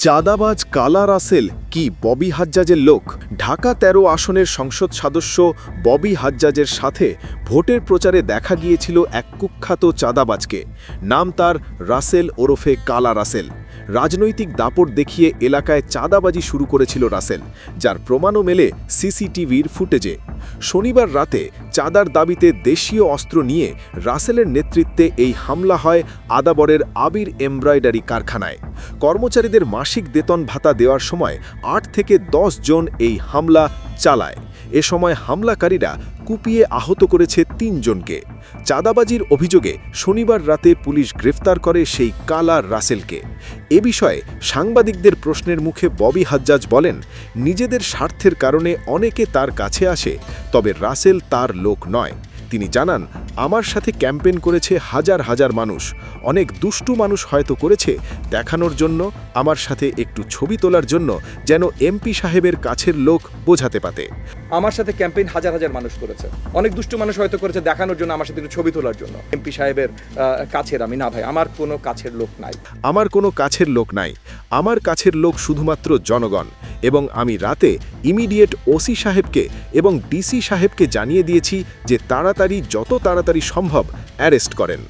চাঁদাবাজ কালা রাসেল কি ববি হাজ্জাজের লোক? ঢাকা ১৩ আসনের সংসদ সদস্য ববি হাজ্জাজের সাথে ভোটের প্রচারে দেখা গিয়েছিল এক কুখ্যাত চাঁদাবাজকে। নাম তার রাসেল ওরফে কালা রাসেল। রাজনৈতিক দাপট দেখিয়ে এলাকায় চাঁদাবাজি শুরু করেছিল রাসেল, যার প্রমাণও মেলে সিসিটিভির ফুটেজে। শনিবার রাতে চাঁদার দাবিতে দেশীয় অস্ত্র নিয়ে রাসেলের নেতৃত্বে এই হামলা হয় আদাবরের আবির এমব্রয়ডারি কারখানায়। কর্মচারীদের মাসিক বেতন ভাতা দেওয়ার সময় ৮ থেকে ১০ জন এই হামলা চালায়। এ সময় হামলাকারীরা কুপিয়ে আহত করেছে ৩ জনকে। চাঁদাবাজির অভিযোগে শনিবার রাতে পুলিশ গ্রেফতার করে সেই কালা রাসেলকে। এ বিষয়ে সাংবাদিকদের প্রশ্নের মুখে ববি হাজ্জাজ বলেন, নিজেদের স্বার্থের কারণে অনেকে তার কাছে আসে, তবে রাসেল তার লোক নয়। তিনি জানান, আমার সাথে ক্যাম্পেইন করেছে হাজার হাজার মানুষ। অনেক দুষ্টু মানুষ হয়তো করেছে দেখানোর জন্য, আমার সাথে একটু ছবি তোলার জন্য, যেন এমপি সাহেবের কাছের লোক বোঝাতে পারে। আমার সাথে ক্যাম্পেইন হাজার হাজার মানুষ করেছে, অনেক দুষ্টু মানুষ হয়তো করেছে দেখানোর জন্য, আমার সাথে একটু ছবি তোলার জন্য। এমপি সাহেবের কাছের আমি না ভাই, আমার কোনো কাছের লোক নাই। আমার কোনো কাছের লোক নাই। আমার কাছের লোক শুধুমাত্র জনগণ। এবং আমি রাতে ইমিডিয়েট ওসি সাহেবকে এবং ডিসি সাহেবকে জানিয়ে দিয়েছি যে যত তাড়াতাড়ি সম্ভব অ্যারেস্ট করেন।